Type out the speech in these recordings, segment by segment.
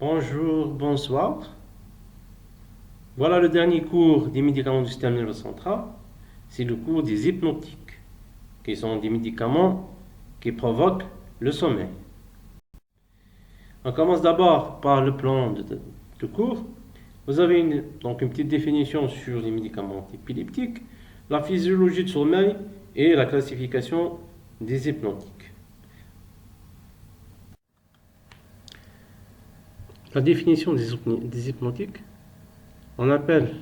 Bonjour, bonsoir. Voilà le dernier cours des médicaments du système nerveux central. C'est le cours des hypnotiques, qui sont des médicaments qui provoquent le sommeil. On commence d'abord par le plan de cours. Vous avez donc une petite définition sur les médicaments épileptiques, la physiologie du sommeil et la classification des hypnotiques. La définition des hypnotiques, on appelle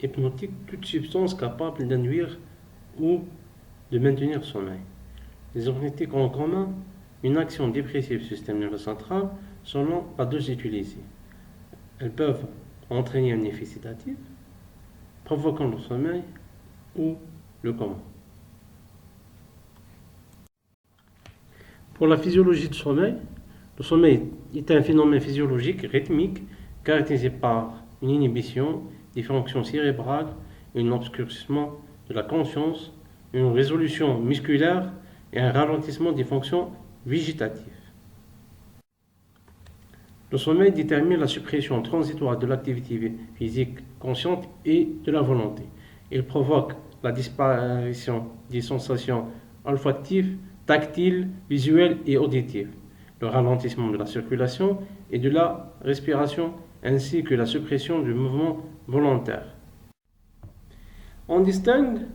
hypnotique toute substance capable d'induire ou de maintenir le sommeil. Les hypnotiques ont en commun une action dépressive du système nerveux central selon la dose utilisée. Elles peuvent entraîner un effet sédatif, provoquant le sommeil ou le coma. Pour la physiologie du sommeil, le sommeil est un phénomène physiologique rythmique caractérisé par une inhibition des fonctions cérébrales, un obscurcissement de la conscience, une résolution musculaire et un ralentissement des fonctions végétatives. Le sommeil détermine la suppression transitoire de l'activité physique consciente et de la volonté. Il provoque la disparition des sensations olfactives, tactiles, visuelles et auditives, le ralentissement de la circulation et de la respiration, ainsi que la suppression du mouvement volontaire. On distingue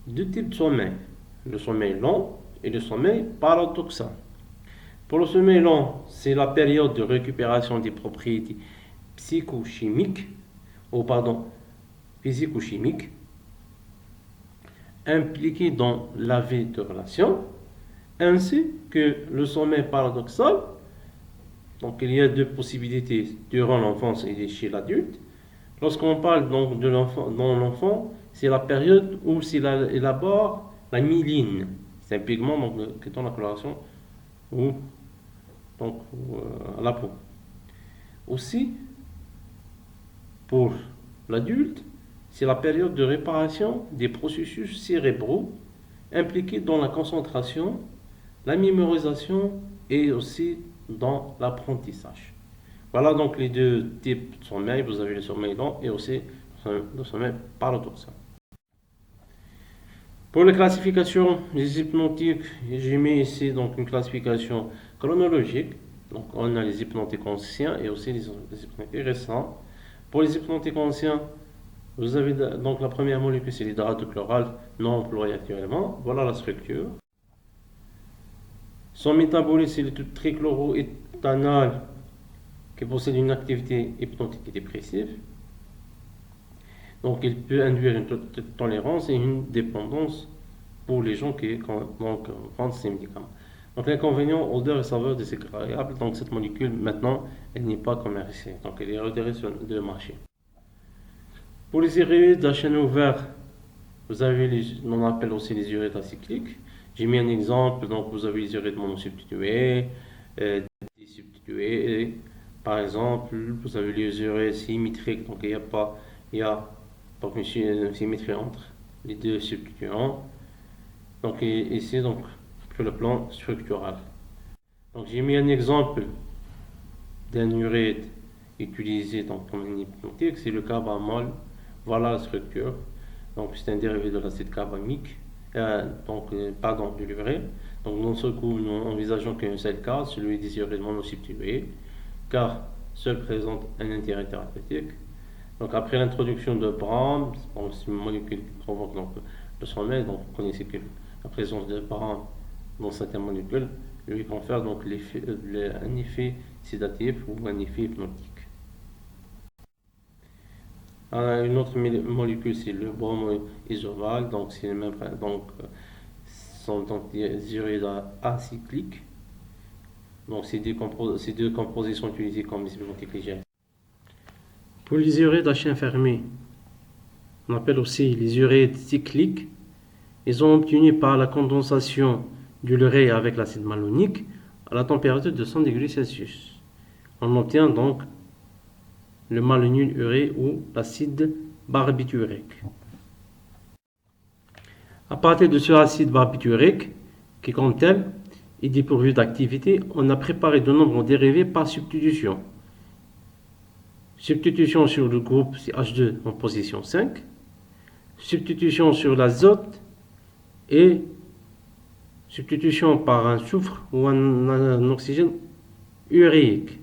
deux types de sommeil, le sommeil lent et le sommeil paradoxal. Pour le sommeil lent, c'est la période de récupération des propriétés physico-chimiques impliquées dans la vie de relation, ainsi que le sommeil paradoxal. Donc il y a deux possibilités durant l'enfance et chez l'adulte. Lorsqu'on parle donc de l'enfant, c'est la période où il élabore la myéline. C'est un pigment donc, qui est dans la coloration ou donc à la peau. Aussi, pour l'adulte, c'est la période de réparation des processus cérébraux impliqués dans la concentration, la mémorisation et aussi dans l'apprentissage. Voilà donc les deux types de sommeil. Vous avez le sommeil lent et aussi le sommeil paradoxal. Pour la classification des hypnotiques, j'ai mis ici donc une classification chronologique. Donc on a les hypnotiques anciens et aussi les hypnotiques récents. Pour les hypnotiques anciens, vous avez donc la première molécule, c'est l'hydrate de chloral non employé actuellement. Voilà la structure. Son métabolisme, c'est le trichloroéthanol qui possède une activité hypnotique et dépressive. Donc il peut induire une tolérance et une dépendance pour les gens qui prennent ces médicaments. Donc l'inconvénient, odeur et saveur désagréable. Donc cette molécule maintenant, elle n'est pas commercialisée. Donc elle est retirée du marché. Pour les urides à chaîne ouverte, vous avez on appelle aussi les urides acycliques. J'ai mis un exemple. Donc vous avez les urides monosubstitués, disubstitués. Par exemple, vous avez les urides symétriques. Donc il y a donc une symétrie entre les deux substituants. Donc ici, donc, sur le plan structural. Donc j'ai mis un exemple d'un uride utilisé donc, comme une hypnotique, c'est le carbamol. Voilà la structure. Donc c'est un dérivé de l'acide carbamique, de l'urée. Donc dans ce coup, nous envisageons qu'un seul cas, celui des urides monosubstitués, car seul présente un intérêt thérapeutique. Donc après l'introduction de Bram, c'est une molécule qui provoque donc, le sommeil, donc vous connaissez que la présence de Bram dans certaines molécules lui confère donc un effet sédatif ou un effet hypnotique. Une autre molécule, c'est le bromoisoval, donc c'est le même, donc sont des urides acycliques. Donc ces deux composés sont utilisés comme des hypnotiques légères. Pour les urides à chien fermé, on appelle aussi les urides cycliques. Ils sont obtenus par la condensation de l'urée avec l'acide malonique à la température de 100 degrés Celsius. On obtient donc le malonyl-urée ou l'acide barbiturique. À partir de ce acide barbiturique, qui comme tel est dépourvu d'activité, on a préparé de nombreux dérivés par substitution. Substitution sur le groupe CH2 en position 5, substitution sur l'azote et substitution par un soufre ou un oxygène uréique.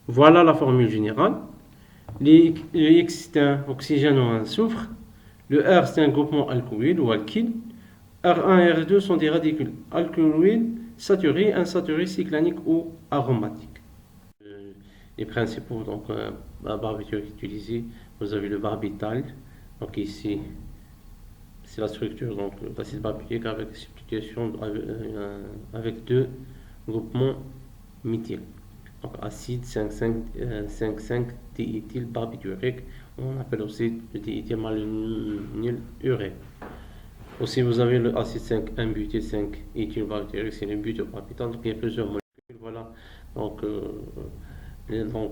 Voilà la formule générale. Le X c'est un oxygène ou un soufre. Le R c'est un groupement alcool ou alkyle. R1 et R2 sont des radicules alkyloïdes saturés, insaturés, cyclaniques ou aromatiques. Les principaux barbituriques utilisés, vous avez le barbital. Donc ici, c'est la structure donc l'acide barbiturique avec substitution avec deux groupements méthyl. Donc acide 5,5 diéthyl barbiturique, on appelle aussi le diéthylmalonyl urée. Aussi vous avez le acide 5,1 butyl 5 éthyl barbiturique, c'est le butyrobarbital. Donc il y a plusieurs molécules. Voilà. Donc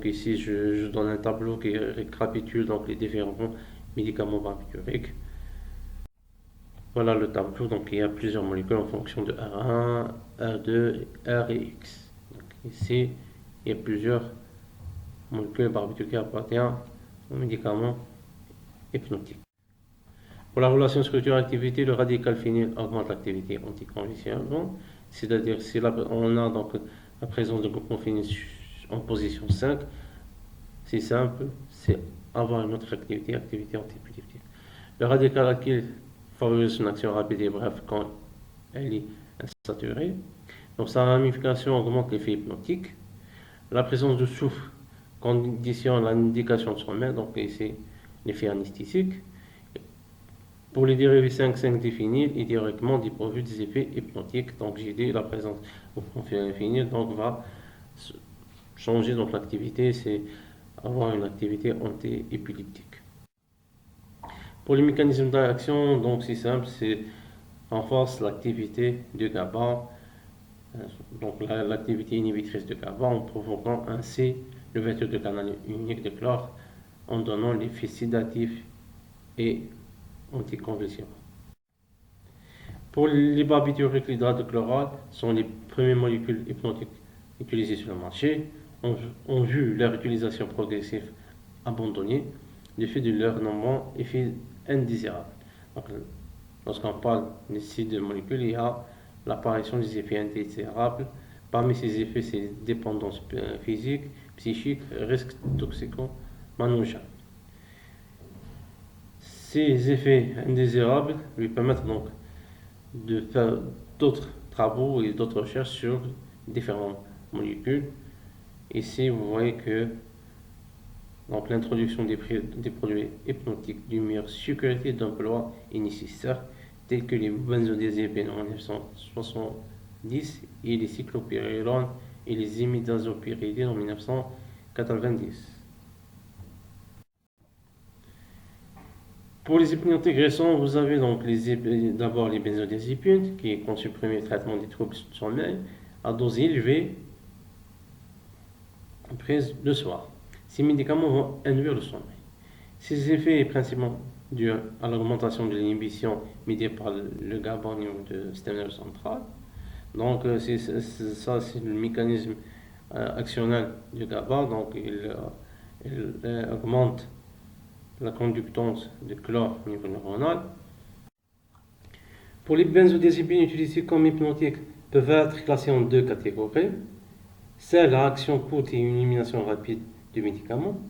ici je donne un tableau qui récapitule donc les différents médicaments barbituriques. Voilà le tableau, donc il y a plusieurs molécules en fonction de R1, R2, R et X. Donc ici, il y a plusieurs molécules barbituriques qui appartiennent aux médicaments hypnotiques. Pour la relation structure-activité, le radical phényl augmente l'activité anticonvulsivante, c'est-à-dire si on a donc la présence de groupement phényl en position 5, c'est simple, c'est avoir une autre activité antipyrétique. Le radical alkyle favorise une action rapide et brève quand elle est insaturée. Donc sa ramification augmente l'effet hypnotique. La présence de soufre conditionne l'indication de sommeil, donc ici l'effet anesthésique. Pour les dérivés 5,5 du phényl est directement dépourvu des effets hypnotiques. Donc j'ai dit la présence du phényl donc va changer donc l'activité, c'est avoir une activité anti-épileptique. Pour les mécanismes d'action, donc c'est simple, c'est renforce l'activité de GABA, donc l'activité inhibitrice de GABA en provoquant ainsi l'ouverture de canal unique de chlore en donnant l'effet sédatif et anticonvulsivant. Pour les barbituriques, l'hydrate de chlorate sont les premières molécules hypnotiques utilisées sur le marché. On vu leur utilisation progressive abandonnée du fait de leur nombreux effets indésirables. Donc, lorsqu'on parle ici de molécules, il y a l'apparition des effets indésirables. Parmi ces effets, c'est dépendance physique, psychique, risque toxico-manogène. Ces effets indésirables lui permettent donc de faire d'autres travaux et d'autres recherches sur différentes molécules. Ici, vous voyez que donc l'introduction des produits hypnotiques d'une meilleure sécurité d'emploi est nécessaire, tels que les benzodiazépines en 1970 et les cyclopyrilones et les imidazopyridines en 1990. Pour les hypnotiques récents, vous avez donc d'abord les benzodiazépines qui conçu le premier traitement des troubles du sommeil à dose élevée prise le soir. Ces médicaments vont induire le sommeil. Ces effets sont principalement dus à l'augmentation de l'inhibition médiée par le GABA au niveau du système nerveux central. Donc c'est le mécanisme actionnel du GABA, donc il augmente la conductance de chlore au niveau neuronal. Pour les benzodiazépines utilisées comme hypnotiques peuvent être classées en deux catégories. Celle à action courte et une élimination rapide du médicament.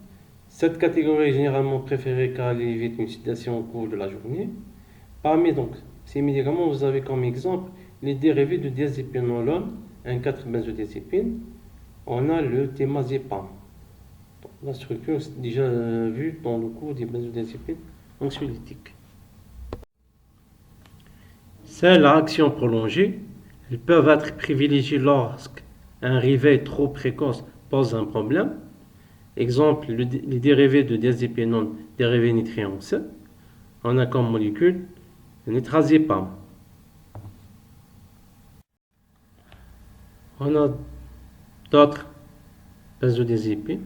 Cette catégorie est généralement préférée car elle évite une sédation au cours de la journée. Parmi donc ces médicaments, vous avez comme exemple les dérivés de diazépénolone, un 4-benzodiazépine. On a le temazépam. La structure est déjà vue dans le cours des benzodiazépines anxiolytiques. Celles à action prolongée, elles peuvent être privilégiées lorsqu'un réveil trop précoce pose un problème. Exemple, les dérivés de diazépénone, dérivés nitriens 7. On a comme molécule le nitrazépam. On a d'autres benzodiazépines.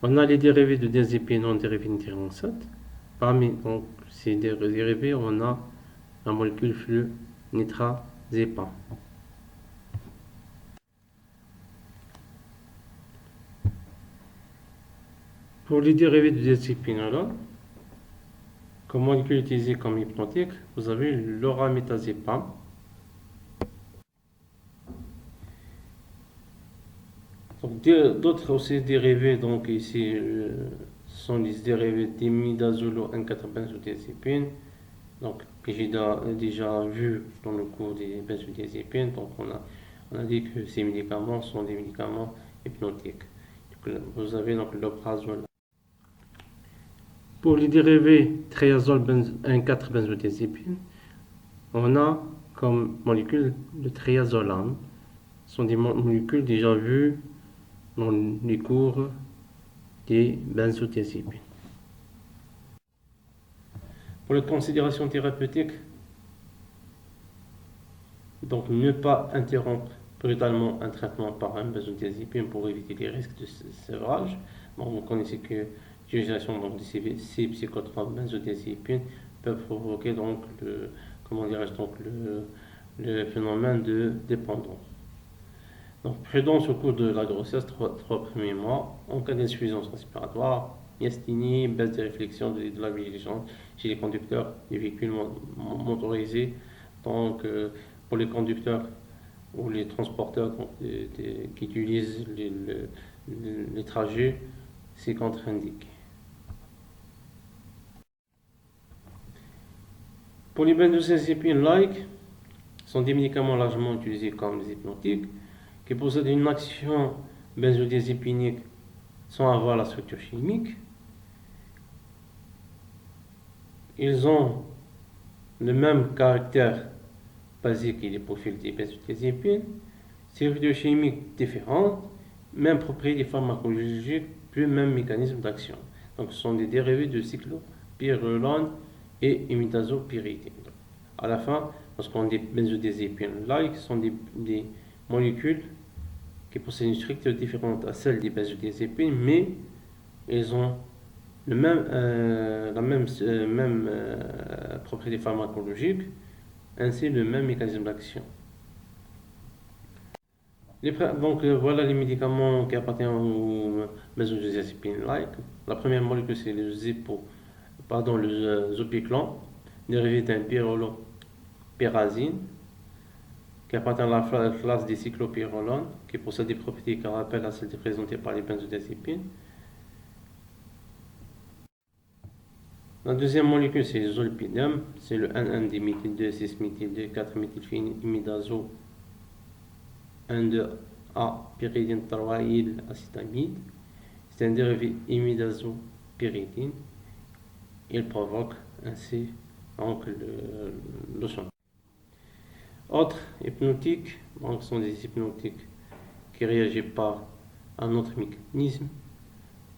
On a les dérivés de diazépénone, dérivés nitriens 7. Parmi donc, ces dérivés, on a la molécule flunitrazépam. Pour les dérivés du diazépinol, comme molécule utilisée comme hypnotique, vous avez l'oramétazépam. Donc, d'autres aussi dérivés, donc ici, sont les dérivés d'imidazolo N4-benzodiazépine, donc que j'ai déjà vu dans le cours des benzodiazépines. Donc on a dit que ces médicaments sont des médicaments hypnotiques. Donc, vous avez donc l'oprazole. Pour les dérivés triazole 1,4-benzodiazépine, on a comme molécule le triazolane. Ce sont des molécules déjà vues dans les cours des benzodiazépines. Pour les considérations thérapeutiques, donc ne pas interrompre brutalement un traitement par un benzodiazépine pour éviter les risques de sévrage. Bon, vous connaissez que l'utilisation de ces psychotropes benzodiazépines peuvent provoquer donc le phénomène de dépendance. Donc prudence au cours de la grossesse, 3 premiers mois, en cas d'insuffisance respiratoire, myasthénie, baisse des réflexions de la vigilance chez les conducteurs des véhicules motorisés. Donc pour les conducteurs ou les transporteurs qui utilisent les trajets, c'est contre-indiqué. Pour les benzodiazépines-like, sont des médicaments largement utilisés comme des hypnotiques qui possèdent une action benzodiazépinique sans avoir la structure chimique. Ils ont le même caractère basique et les profils des benzodiazépines, structure chimique différente, même propriétés pharmacologiques, plus même mécanisme d'action. Donc ce sont des dérivés de cyclopyrrolane et imidazopyridine. À la fin, lorsqu'on dit benzodiazépines-like, ce sont des molécules qui possèdent une structure différente à celle des benzodiazépines, mais ils ont la même propriété pharmacologique, ainsi le même mécanisme d'action. Donc voilà les médicaments qui appartiennent aux benzodiazépines-like. La première molécule c'est le zopiclan, dérivé d'un pyrrolopyrazine, qui appartient à la classe des cyclopyrrolanes, qui possède des propriétés qui rappellent à celles présentées par les benzodiazépines. La deuxième molécule, c'est le zolpidem, c'est le 1,1-diméthyl-2,6-méthylphényl-imidazo 1,2-A-pyridine-3-acétamide. C'est un dérivé imidazopyridine. Il provoque ainsi donc le sommeil. Autres hypnotiques, donc sont des hypnotiques qui réagissent par un autre mécanisme,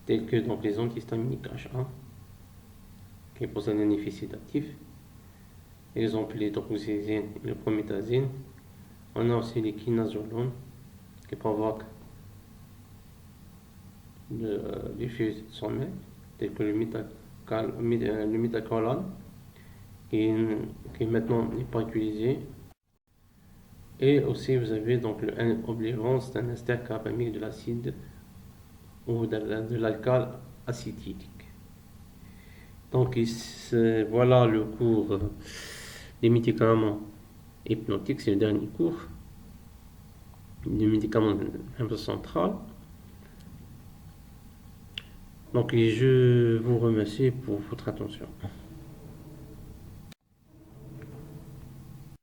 tels que donc les antihistaminiques H1, qui possèdent un effet sédatif. Exemple, les droxyzine et le promethazine. On a aussi les quinazolones qui provoquent l'effet de sommeil, tel que le méthacolane, qui maintenant n'est pas utilisé. Et aussi, vous avez donc le N-oblivan, c'est un ester carbamique de l'acide ou de l'alcool acétylique. Donc, voilà le cours des médicaments hypnotiques, c'est le dernier cours des médicaments un peu central. Donc, je vous remercie pour votre attention.